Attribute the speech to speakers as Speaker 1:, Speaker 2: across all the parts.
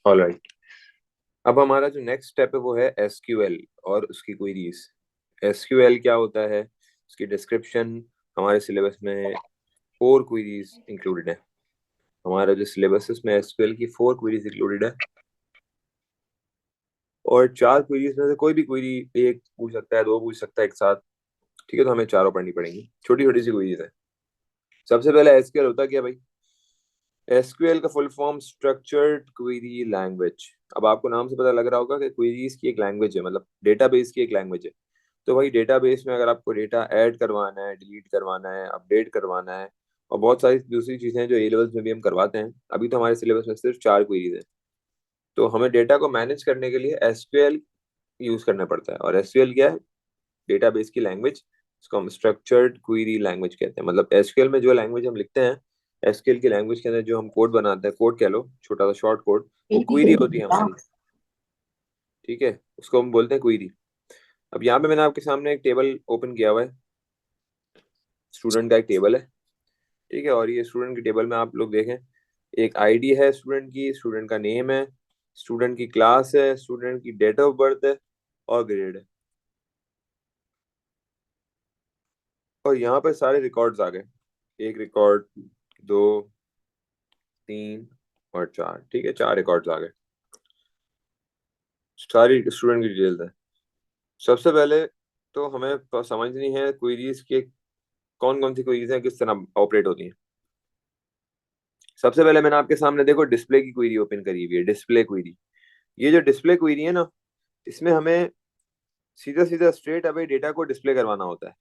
Speaker 1: Alright. अब हमारा जो नेक्स्ट स्टेप है वो है एसक्यूएल और उसकी क्वेरीज। एसक्यूएल क्या होता है, उसकी डिस्क्रिप्शन हमारे सिलेबस में 4 क्वेरीज इंक्लूडेड है। हमारा जो सिलेबस है उसमें एसक्यूएल की 4 क्वेरीज इंक्लूडेड है, और 4 क्वेरीज में से कोई भी क्वेरी एक पूछ सकता है, दो पूछ सकता है एक साथ। ठीक है, तो हमें चारों पढ़नी पड़ेंगी, छोटी छोटी सी क्वेरीज है। सबसे पहले एसक्यूएल होता क्या भाई? एसक्यूएल का full form structured query language. अब आपको नाम से पता लग रहा होगा कि क्वेरीज की एक लैंग्वेज है, मतलब डेटाबेस की एक लैंग्वेज है। तो भाई डेटाबेस में अगर आपको डेटा ऐड करवाना है, डिलीट करवाना है, अपडेट करवाना है, और बहुत सारी दूसरी चीजें हैं जो ए लेवल्स में भी हम करवाते हैं, अभी तो हमारे सिलेबस में सिर्फ 4 क्वेरीज है। तो हमें डेटा को मैनेज करने के लिए एसक्यूएल यूज करना पड़ता है। और एसक्यूएल क्या है? डेटाबेस की लैंग्वेज। इसको हम स्ट्रक्चर्ड क्वेरी लैंग्वेज कहते हैं। मतलब एसक्यूएल में जो लैंग्वेज हम लिखते हैं, एसक्यूएल की लैंग्वेज के अंदर जो हम कोड बनाते हैं, कोड कह लो, छोटा सा शॉर्ट कोड, वो क्वेरी होती है हमारी। ठीक है, उसको हम बोलते हैं क्वेरी। अब यहाँ पे मैंने आपके सामने एक टेबल ओपन किया हुआ है, स्टूडेंट का एक टेबल है। ठीक है, और ये स्टूडेंट की टेबल में आप लोग देखें, एक आईडी है स्टूडेंट की, स्टूडेंट का नेम है, स्टूडेंट की क्लास है, स्टूडेंट की डेट ऑफ बर्थ है, और ग्रेड है। और यहाँ पर सारे रिकॉर्ड्स आ गए, एक रिकॉर्ड, दो, तीन और चार। ठीक है, 4 रिकॉर्ड्स आ गए, सारी स्टूडेंट की डिटेल्स है। सबसे पहले तो हमें समझनी है क्वेरीज के कौन कौन सी क्वेरीज हैं, किस तरह ऑपरेट होती हैं। सबसे पहले मैंने आपके सामने देखो डिस्प्ले की क्वेरी ओपन करी हुई है, डिस्प्ले क्वेरी। ये जो डिस्प्ले क्वेरी है ना, इसमें हमें सीधा सीधा स्ट्रेट अवे डेटा को डिस्प्ले करवाना होता है।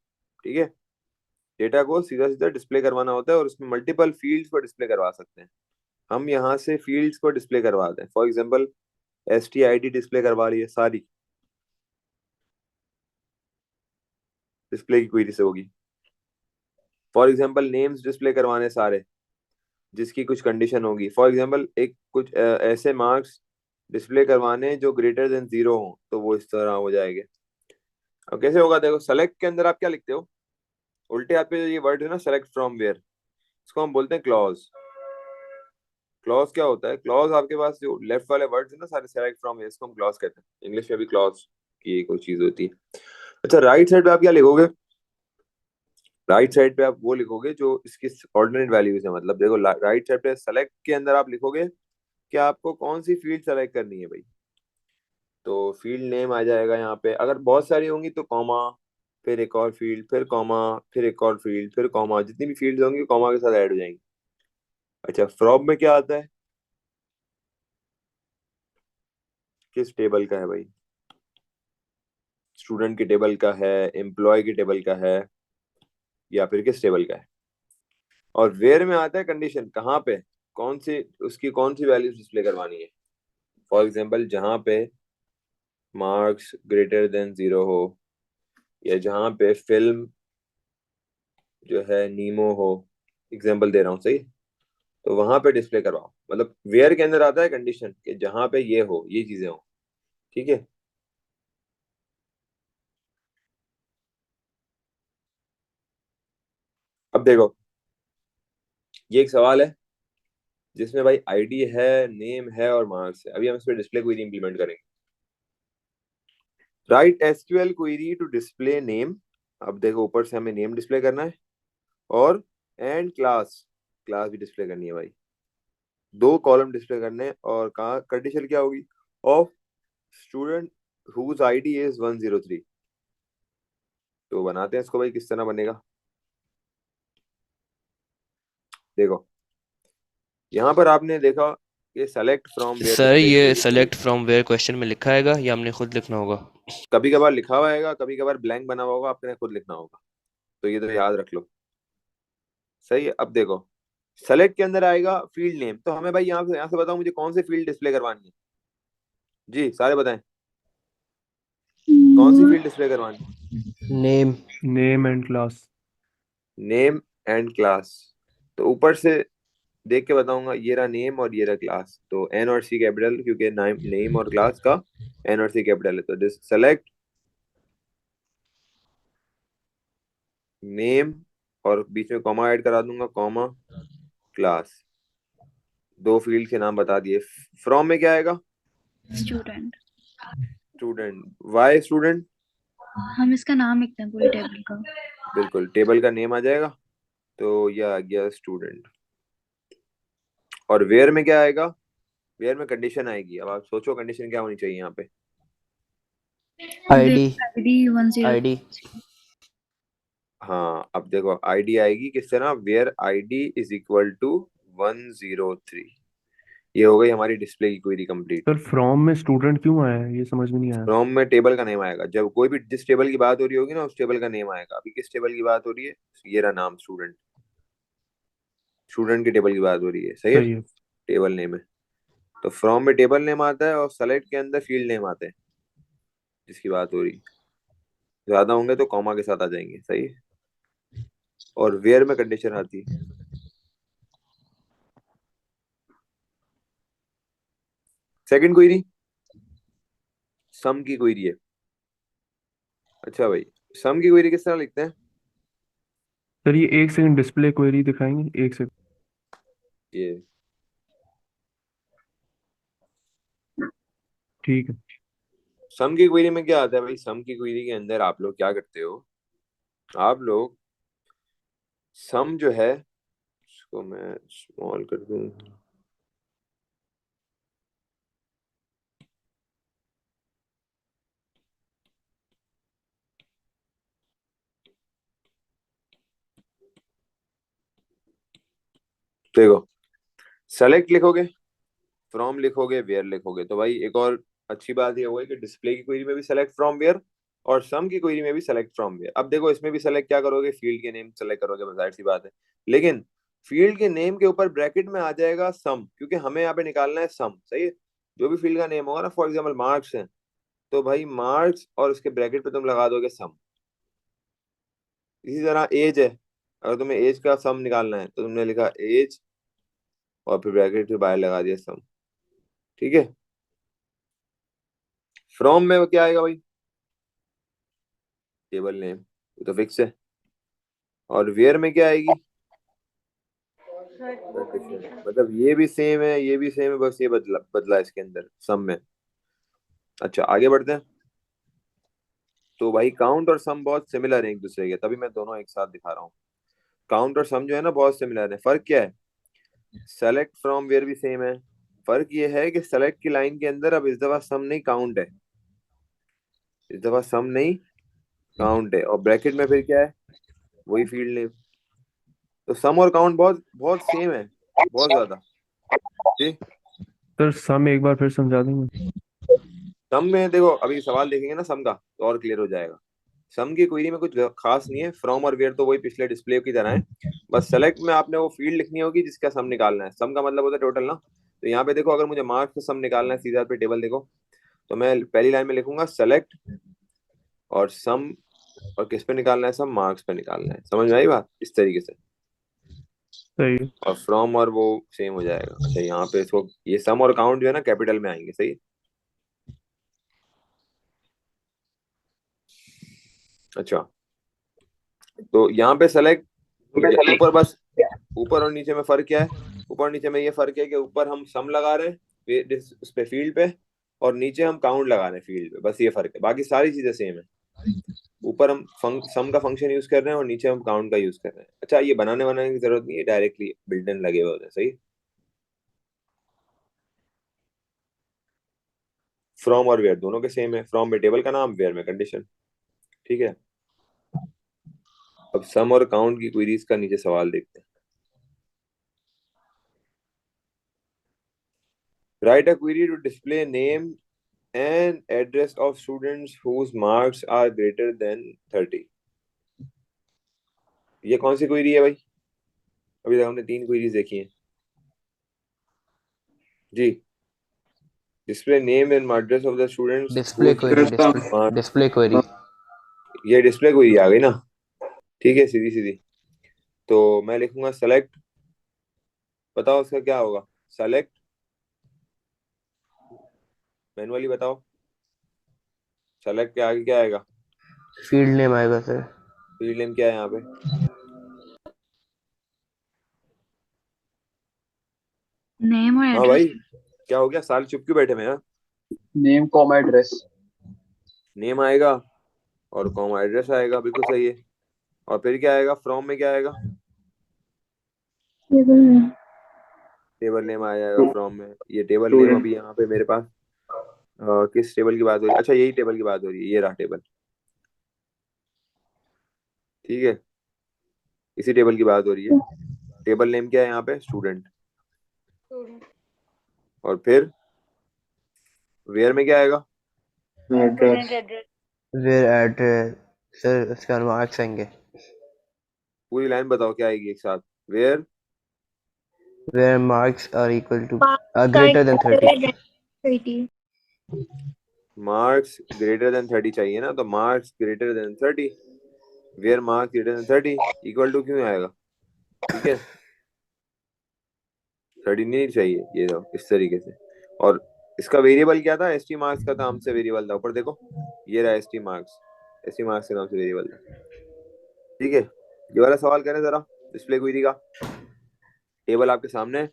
Speaker 1: ठीक है, डेटा को सीधा सीधा डिस्प्ले करवाना होता है, और उसमें मल्टीपल फील्ड्स को डिस्प्ले करवा सकते हैं। हम यहाँ से फील्ड्स को डिस्प्ले करवाते हैं। For example S T I D display करवा रही है, सारी डिस्प्ले की क्वेरी से होगी। फॉर एग्जांपल नेम्स डिस्प्ले करवाने सारे, जिसकी कुछ कंडीशन होगी। फॉर एग्जांपल एक कुछ ऐसे मार्क्स डिस्प्ले करवाने जो ग्रेटर देन 0 हो, तो वो इस तरह हो जाएंगे। अब कैसे होगा, देखो सेलेक्ट के अंदर आप क्या लिखते हो, उल्टे हाथ पे जो ये वर्ड है ना, सेलेक्ट फ्रॉम वेयर, इसको हम बोलते हैं क्लॉज। क्लॉज क्या होता है? क्लॉज आपके पास जो लेफ्ट वाले वर्ड्स है ना सारे, सेलेक्ट फ्रॉम वेयर, इसको हम क्लॉज कहते हैं। इंग्लिश में भी क्लॉज की कोई चीज होती है। अच्छा, राइट साइड पे आप क्या लिखोगे? राइट साइड पे आप वो लिखोगे जो इसकी ऑर्डिनेट वैल्यूज है। मतलब देखो राइट साइड पे सेलेक्ट के अंदर आप लिखोगे कि आपको कौन सी फील्ड सेलेक्ट करनी है भाई। तो फील्ड नेम आ जाएगा यहाँ पे, अगर बहुत सारी होंगी तो कॉमा, फिर एक और फील्ड, फिर कॉमा, फिर एक और फील्ड, फिर कॉमा, जितनी भी फील्ड्स होंगी कॉमा के साथ ऐड हो जाएंगी। अच्छा, फ्रॉम में क्या आता है? किस टेबल का है भाई? स्टूडेंट की टेबल का है, एम्प्लॉय की टेबल का है, या फिर किस टेबल का है? और वेयर में आता है कंडीशन, कहाँ पे, कौन सी, उसकी कौन सी वैल्यूज डिस्प्ले करवानी है। फॉर एग्जाम्पल जहाँ पे मार्क्स ग्रेटर देन 0 हो, या जहाँ पे फिल्म जो है नीमो हो, एग्जाम्पल दे रहा हूँ, सही। तो वहां पे डिस्प्ले करवाओ। मतलब वेयर के अंदर आता है कंडीशन कि जहां पे ये हो, ये चीजें हो। ठीक है। अब देखो, ये एक सवाल है जिसमें भाई आईडी है, नेम है और मार्क्स है। अभी हम इस पे डिस्प्ले क्वेरी इंप्लीमेंट करेंगे। Write SQL query to display name. अब देखो, ऊपर से हमें नेम डिस्प्ले करना है, और एंड क्लास, क्लास भी डिस्प्ले करनी है भाई। 2 कॉलम डिस्प्ले करने हैं, और कहाँ कंडीशन क्या होगी? Of student whose ID is 103। तो बनाते हैं इसको भाई, किस तरह बनेगा। देखो, यहाँ पर आपने देखा कि select from where
Speaker 2: sir
Speaker 1: display
Speaker 2: ये
Speaker 1: क्वेरी, सही।
Speaker 2: सेलेक्ट फ्रॉम वेयर क्वेश्चन में लिखा आएगा या हमने खुद लिखना होगा?
Speaker 1: कभी कभार लिखा हुआ आएगा, कभी कभार ब्लैंक बना हुआ होगा, आपने खुद लिखना होगा। तो ये तो याद रख लो, सही है। अब देखो, सेलेक्ट के अंदर आएगा फील्ड नेम। तो हमें भाई यहाँ से बताओ मुझे कौन सी फील्ड डिस्प्ले करवानी है। जी सारे बताएं, कौन सी फील्ड डिस्प्ले करवानी है?
Speaker 2: Name.
Speaker 3: Name and class.
Speaker 1: Name and class. तो ऊपर से देख के बताऊंगा, ये रहा नेम और ये रहा क्लास। तो एन और सी कैपिटल, क्योंकि नेम नेम और क्लास का एन और सी कैपिटल है। तो दिस सेलेक्ट नेम, और बीच में कॉमा ऐड करा दूंगा, कॉमा क्लास। दो फील्ड के नाम बता दिए। फ्रॉम में क्या आएगा?
Speaker 3: स्टूडेंट।
Speaker 1: स्टूडेंट। Why student?
Speaker 3: हम इसका नाम लिखते हैं पूरी टेबल का।
Speaker 1: बिल्कुल, टेबल का नेम आ जाएगा, तो ये आ गया स्टूडेंट। और वेयर में क्या आएगा? वेयर में कंडीशन आएगी। अब आप सोचो कंडीशन क्या होनी चाहिए यहाँ पे।
Speaker 2: आईडी।
Speaker 3: आईडी 10।
Speaker 2: आईडी।
Speaker 1: हाँ, अब देखो आईडी आएगी किस तरह, where ID is equal to 103। ये हो गई हमारी डिस्प्ले की क्वेरी कंप्लीट।
Speaker 4: सर फ्रॉम में स्टूडेंट क्यों आया है, ये समझ में नहीं आया।
Speaker 1: फ्रॉम में टेबल का नेम आएगा, जब कोई भी जिस टेबल की बात हो रही होगी ना उस टेबल का नेम आएगा। अभी किस टेबल की बात हो रही है? ये रहा नाम स्टूडेंट, स्टूडेंट की टेबल की बात हो रही है, सही है।
Speaker 4: सही है।
Speaker 1: टेबल नेम है, तो फ्रॉम में टेबल नेम आता है और सेलेक्ट के अंदर फील्ड नेम आते हैं जिसकी बात हो रही है। ज्यादा होंगे तो कॉमा के साथ आ जाएंगे, सही है। और वेयर में कंडीशन आती है। सेकंड क्वेरी सम की क्वेरी है। अच्छा भाई, सम की क्वेरी किस तरह लिखते हैं?
Speaker 4: सर ये एक सेकंड डिस्प्ले क्वेरी दिखाएंगे, एक सेकंड।
Speaker 1: ये
Speaker 4: ठीक है।
Speaker 1: सम की क्वेरी में क्या आता है भाई? सम की क्वेरी के अंदर आप लोग क्या करते हो? आप लोग सम जो है, इसको मैं स्मॉल कर दूं। देखो, सेलेक्ट लिखोगे, फ्रॉम लिखोगे, वेयर लिखोगे, तो भाई एक और अच्छी बात ये हुई कि डिस्प्ले की क्वेरी में भी सेलेक्ट फ्रॉम वेयर और सम की क्वेरी में भी सेलेक्ट फ्रॉम वेयर। अब देखो इसमें भी सेलेक्ट क्या करोगे? फील्ड के नेम सेलेक्ट करोगे, बस जाहिर सी बात है। लेकिन फील्ड के नेम के ऊपर ब्रैकेट में आ जाएगा सम, क्योंकि हमें यहाँ पे निकालना है सम, सही है। जो भी फील्ड का नेम होगा ना, फॉर एग्जाम्पल मार्क्स है, तो भाई मार्क्स और उसके ब्रैकेट पे तुम लगा दोगे सम। इसी तरह एज है, अगर तुम्हें एज का सम निकालना है तो तुमने लिखा एज और फिर ब्रैकेट के बाहर लगा दिया सम, ठीक है। फ्रॉम में वो क्या आएगा भाई? टेबल नेम, वो तो फिक्स है। और वेयर में क्या आएगी? कंडीशन। मतलब ये भी सेम है, ये भी सेम है, बस ये बदला बदला इसके अंदर सम में। अच्छा आगे बढ़ते हैं। तो भाई काउंट और सम बहुत सिमिलर है एक दूसरे के, तभी मैं दोनों एक साथ दिखा रहा हूँ। काउंट और सम जो है ना बहुत सिमिलर है। फर्क क्या है? सेलेक्ट फ्रॉम वेयर भी सेम है। फर्क ये है कि सेलेक्ट की लाइन के अंदर अब इस दफा सम नहीं काउंट है, इस दफा सम नहीं काउंट है। और ब्रैकेट में फिर क्या है? वही फील्ड नेम। तो सम और काउंट बहुत बहुत सेम है, बहुत ज्यादा। जी।
Speaker 4: सर सम एक बार फिर समझा देंगे।
Speaker 1: सम में देखो, अभी सवाल देखेंगे ना सम का तो और क्लियर हो जाएगा। सम की क्वेरी में कुछ खास नहीं है, फ्रॉम और वेयर तो वही पिछले डिस्प्ले की तरह है। बस सेलेक्ट में आपने वो फील्ड लिखनी होगी जिसका सम निकालना है। सम का मतलब होता है टोटल ना। तो यहाँ पे देखो, अगर मुझे मार्क्स का सम निकालना है, सीधा पे टेबल देखो, तो मैं पहली लाइन में लिखूंगा सेलेक्ट और सम, और किस पे निकालना है सम? मार्क्स पे निकालना है। समझ में आई बात? इस तरीके से।
Speaker 4: सही है।
Speaker 1: और फ्रॉम और वो सेम हो जाएगा। अच्छा यहाँ पे इसको, ये सम और काउंट जो है ना कैपिटल में आएंगे, सही है? अच्छा, तो यहाँ पे सेलेक्ट, ऊपर बस, ऊपर और नीचे में फर्क क्या है? ऊपर और नीचे में ये फर्क है कि ऊपर हम सम लगा रहे हैं उस पे फील्ड पे, और नीचे हम काउंट लगा रहे हैं फील्ड पे, बस ये फर्क है, बाकी सारी चीजें सेम है। ऊपर हम सम का फंक्शन यूज कर रहे हैं और नीचे हम काउंट का यूज कर रहे हैं। अच्छा, ये बनाने बनाने की जरूरत नहीं है, डायरेक्टली बिल्ट इन लगे हुए होते हैं, सही। फ्रॉम और वेयर दोनों के सेम है, फ्रॉम में टेबल का नाम, वेयर में कंडीशन, ठीक है। अब सम और काउंट की क्वेरीज का नीचे सवाल देखते हैं। Write a query to display name and address of students whose marks are greater than 30। ये कौन सी क्वेरी है भाई? अभी तक हमने तीन क्वेरीज देखी हैं जी। Display name and address of the students
Speaker 2: display
Speaker 1: whose
Speaker 2: query.
Speaker 1: mark,
Speaker 2: display query.
Speaker 1: ये डिस्प्ले क्वेरी आ गई ना, ठीक है, सीधी सीधी। तो मैं लिखूंगा सेलेक्ट, बताओ उसका क्या होगा? सेलेक्ट, मैनुअली बताओ, सेलेक्ट के आगे क्या आएगा?
Speaker 2: फील्ड नेम आएगा सर।
Speaker 1: फील्ड नेम क्या है यहाँ पे?
Speaker 3: नेम और
Speaker 1: हाँ
Speaker 3: एड्रेस।
Speaker 1: भाई, क्या हो गया, साल चुप क्यों बैठे हैं यार?
Speaker 5: Name comma address.
Speaker 1: नेम आएगा और कॉमा एड्रेस आएगा, बिल्कुल सही है। और फिर क्या आएगा, फ्रॉम में क्या आएगा?
Speaker 3: Table name.
Speaker 1: टेबल नेम आ जाएगा फ्रॉम में। ये टेबल नेम
Speaker 5: स्टूडेंट।
Speaker 1: अभी यहाँ पे मेरे पास किस टेबल की बात हो रही है? अच्छा, यही टेबल की बात हो रही है, ये रहा टेबल। ठीक है, इसी टेबल की बात हो रही है। टेबल नेम क्या है यहाँ पे? स्टूडेंट। और फिर वेयर में क्या आएगा?
Speaker 5: एड्रेस।
Speaker 2: Where address. सर उसका मार्क्स आएंगे।
Speaker 1: पूरी लाइन बताओ क्या आएगी एक साथ। Where
Speaker 2: where marks are equal to greater than 30।
Speaker 3: 30।
Speaker 1: Marks greater than 30 चाहिए ना, तो marks greater than 30। Where marks greater than 30 equal to क्यों आएगा? ठीक है, 30 नहीं चाहिए, ये दो इस तरीके से। और इसका वेरिएबल क्या था? एस टी मार्क्स का नाम से वेरिएबल था, ऊपर देखो, ये रहा S T marks. S T marks के नाम से वेरिएबल था। ठीक है, ये वाला सवाल करें जरा डिस्प्ले क्वेरी का। टेबल आपके सामने है।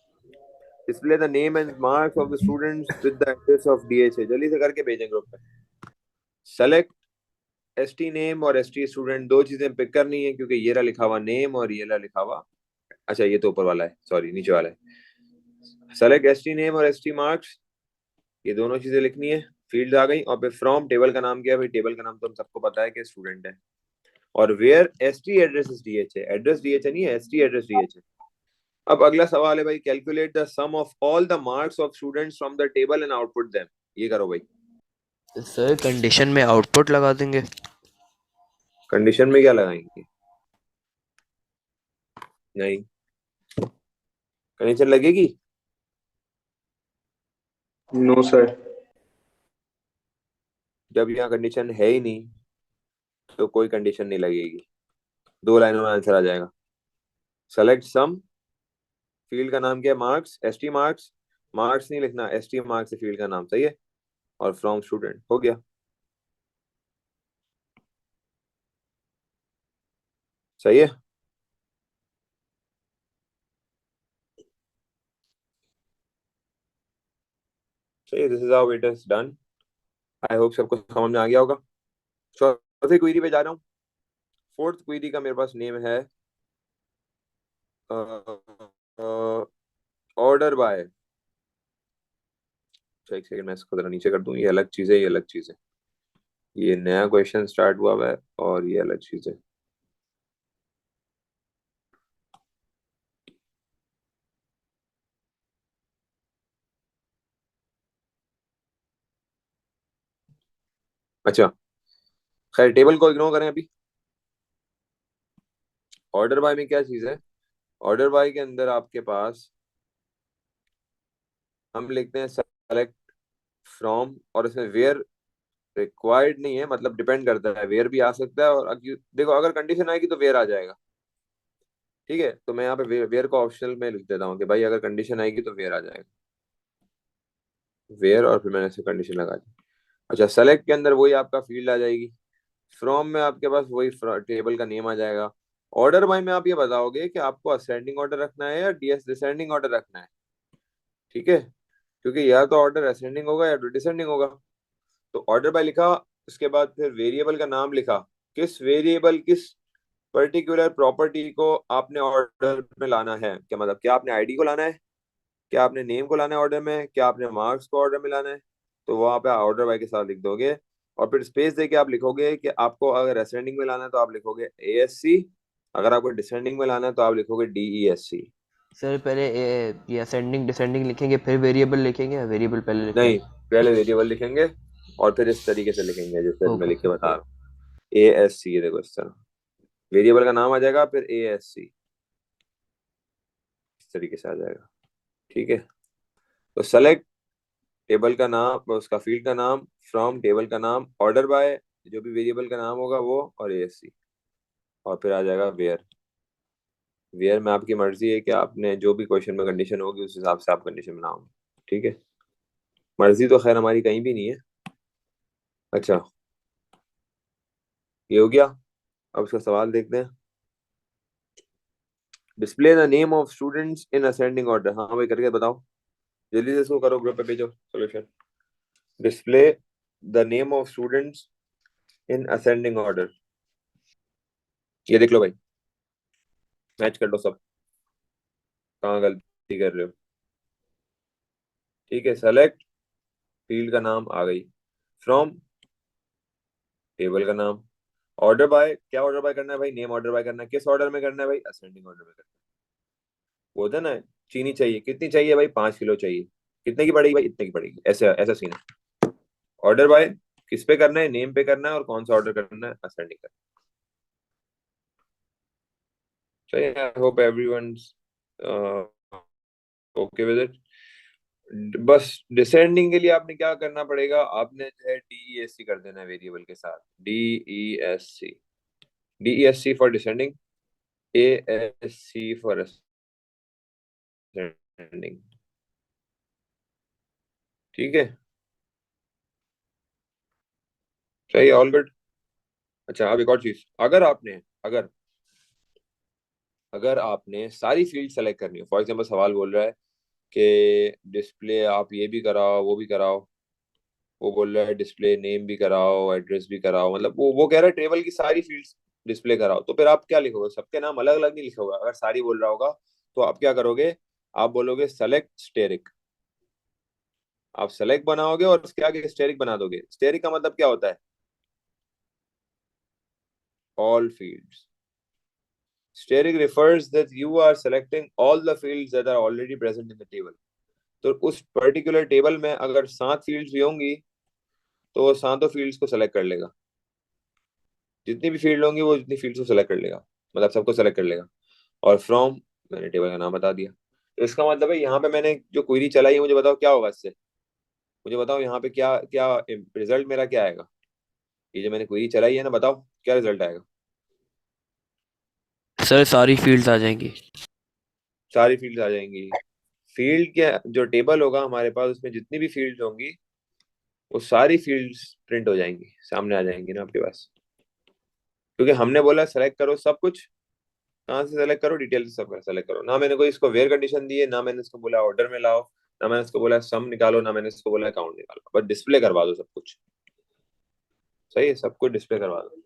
Speaker 1: Display the name and marks of the students with the address of DHA. जल्दी से करके भेजें ग्रुप पे। सेलेक्ट एस टी नेम और एस टी स्टूडेंट, दो चीजें पिक करनी है, क्योंकि ये रहा लिखा हुआ नेम और ये रहा लिखा हुआ, अच्छा ये तो ऊपर वाला है, सॉरी नीचे वाला है। सेलेक्ट एस टी नेम और एस टी मार्क्स, ये दोनों चीजें लिखनी है। फील्ड आ गई। और फिर फ्रॉम, टेबल का नाम क्या है भाई? टेबल का नाम तो हम सबको पता है कि स्टूडेंट है। और where S T address DHA, address DHA नहीं है, एस टी एड्रेस डीएचए। अब अगला सवाल है भाई, calculate the sum of all the marks of students from the table and output them. ये करो भाई।
Speaker 2: सर कंडीशन में आउटपुट लगा देंगे।
Speaker 1: कंडीशन में क्या लगाएंगे? नहीं, कंडीशन लगेगी?
Speaker 5: No sir.
Speaker 1: जब यहाँ कंडीशन है ही नहीं तो कोई कंडीशन नहीं लगेगी। दो लाइनों में आंसर आ जाएगा। सेलेक्ट सम, फील्ड का नाम क्या है? Marks, S T marks. Marks नहीं लिखना, एस टी मार्क्स फील्ड का नाम, सही है। और फ्रॉम स्टूडेंट, हो गया। सही है। सही है, this is how it is done. I hope सबको समझ में आ गया होगा। चौथे क्वेरी पे जा रहा हूँ। फोर्थ क्वेरी का मेरे पास नेम है ऑर्डर बाय। एक सेकंड, मैं इसको जरा नीचे कर दूं। ये अलग चीज है, ये अलग चीज है। ये नया क्वेश्चन स्टार्ट हुआ है और ये अलग चीज है। अच्छा, खैर टेबल को इग्नोर करें अभी। ऑर्डर बाय में क्या चीज है? ऑर्डर बाय के अंदर आपके पास हम लिखते हैं सेलेक्ट फ्रॉम, और इसमें वेयर रिक्वायर्ड नहीं है, मतलब डिपेंड करता है, वेयर भी आ सकता है। और देखो, अगर कंडीशन आएगी तो वेयर आ जाएगा। ठीक है, तो मैं यहाँ पे वेयर को ऑप्शनल में लिख देता हूँ कि भाई अगर कंडीशन आएगी तो वेयर आ जाएगा। वेयर, और फिर मैंने ऐसे कंडीशन लगा दी। अच्छा, सेलेक्ट के अंदर वही आपका फील्ड आ जाएगी। फ्रॉम में आपके पास वही टेबल का नेम आ जाएगा। ऑर्डर बाय में आप ये बताओगे कि आपको असेंडिंग ऑर्डर रखना है या डीएस डिसेंडिंग ऑर्डर रखना है। ठीक है, क्योंकि या तो ऑर्डर असेंडिंग होगा या डिसेंडिंग होगा। तो ऑर्डर बाय लिखा, उसके बाद फिर वेरिएबल का नाम लिखा। किस वेरिएबल, किस पर्टिकुलर प्रॉपर्टी को आपने ऑर्डर में लाना है? क्या मतलब, क्या आपने आईडी को लाना है, क्या आपने नेम को लाना है ऑर्डर में, क्या आपने मार्क्स को ऑर्डर में लाना है? तो वहां पे ऑर्डर बाय के साथ लिख दोगे। और फिर स्पेस देके आप लिखोगे कि आपको अगर असेंडिंग में लाना है तो आप लिखोगे ASC, अगर आपको डिसेंडिंग में लाना है तो आप लिखोगे DESC।
Speaker 2: सर पहले ये असेंडिंग डिसेंडिंग लिखेंगे फिर वेरिएबल लिखेंगे या वेरिएबल पहले
Speaker 1: नहीं,
Speaker 2: लिखेंगे?
Speaker 1: पहले वेरिएबल लिखेंगे और फिर इस तरीके से लिखेंगे जैसे मैं
Speaker 2: ओके
Speaker 1: लिख के बता रहा हूँ। ASC, देखो इस तरह वेरिएबल का नाम आ जाएगा, फिर ASC इस तरीके से आ जाएगा। ठीक है, तो सेलेक्ट टेबल का नाम, उसका फील्ड का नाम, फ्रॉम टेबल का नाम, ऑर्डर बाय जो भी वेरिएबल का नाम होगा वो, और ASC। और फिर आ जाएगा वेयर। वेयर में आपकी मर्जी है कि आपने जो भी क्वेश्चन में कंडीशन होगी उस हिसाब से आप कंडीशन बनाओगे। ठीक है, मर्जी तो खैर हमारी कहीं भी नहीं है। अच्छा, ये हो गया। अब इसका सवाल देखते हैं। Display the name of students in ascending order. हाँ भाई, करके बताओ। जल्दी से इसको करो, ग्रुप पे भेजो solution. Display the name of students in ascending order. ये देख लो भाई, मैच कर लो सब, कहाँ गलती कर रहे हो। ठीक है, सेलेक्ट, फील्ड का नाम आ गई, फ्रॉम टेबल का नाम, ऑर्डर बाय, क्या ऑर्डर बाय करना है भाई, नेम ऑर्डर बाय करना है, किस ऑर्डर में करना है भाई, असेंडिंग ऑर्डर में करना है। वो था ना, चीनी चाहिए, कितनी चाहिए भाई, 5 किलो चाहिए, कितने की पड़ेगी भाई, इतने की पड़ेगी, ऐसे ऐसा सीन है। ऑर्डर बाय किस पे करना है, नेम पे करना है, और कौन सा ऑर्डर करना है, असेंडिंग करना है। I hope everyone okay with it. बस डिसेंडिंग के लिए आपने क्या करना पड़ेगा, आपने जो है DESC कर देना है वेरिएबल के साथ, DESC, DESC for descending, ASC for ascending. ठीक है, सही, ऑल गुड। अच्छा, अब एक और चीज, अगर अगर आपने सारी फील्ड सेलेक्ट करनी हो, फॉर एग्जांपल सवाल बोल रहा है कि डिस्प्ले आप ये भी कराओ वो भी कराओ, वो बोल रहा है डिस्प्ले नेम भी कराओ एड्रेस भी कराओ, मतलब वो कह रहा है टेबल की सारी फील्ड्स डिस्प्ले कराओ, तो फिर आप क्या लिखोगे, सबके नाम अलग अलग नहीं लिखोगे, अगर सारी बोल रहा होगा तो आप क्या करोगे, आप बोलोगे सेलेक्ट स्टेरिक, आप सेलेक्ट बनाओगे और उसके आगे स्टेरिक बना दोगे। स्टेरिक का मतलब क्या होता है, all fields. Steric refers that you are selecting all the fields that are already present in the table. तो उस पर्टिकुलर टेबल में अगर 7 फील्ड्स भी होंगी तो वो 7 फील्ड्स को सेलेक्ट कर लेगा, जितनी भी फील्ड होंगी वो जितनी फील्ड्स को सेलेक्ट कर लेगा, मतलब सबको सेलेक्ट कर लेगा। और फ्रॉम, मैंने टेबल का नाम बता दिया, तो इसका मतलब है यहाँ पे मैंने जो क्वेरी चलाई है, मुझे बताओ क्या होगा इससे, मुझे बताओ यहाँ पे क्या क्या रिजल्ट मेरा क्या आएगा, ये जो मैंने क्वेरी चलाई है ना, बताओ क्या रिजल्ट आएगा।
Speaker 2: सर सारी फील्ड्स आ जाएंगी।
Speaker 1: सारी फील्ड्स आ जाएंगी, फील्ड के जो टेबल होगा हमारे पास उसमें जितनी भी फील्ड्स होंगी वो सारी फील्ड्स प्रिंट हो जाएंगी, सामने आ जाएंगी ना आपके पास, क्योंकि हमने बोला सेलेक्ट करो सब कुछ, कहाँ से सेलेक्ट करो, डिटेल से सब सेलेक्ट करो, ना मैंने कोई इसको वेयर कंडीशन दी है, ना मैंने इसको बोला ऑर्डर में लाओ, ना मैंने इसको बोला सम निकालो, ना मैंने इसको बोला अकाउंट निकालो, बस डिस्प्ले करवा दो सब कुछ। सही है, सब कुछ डिस्प्ले करवा दो।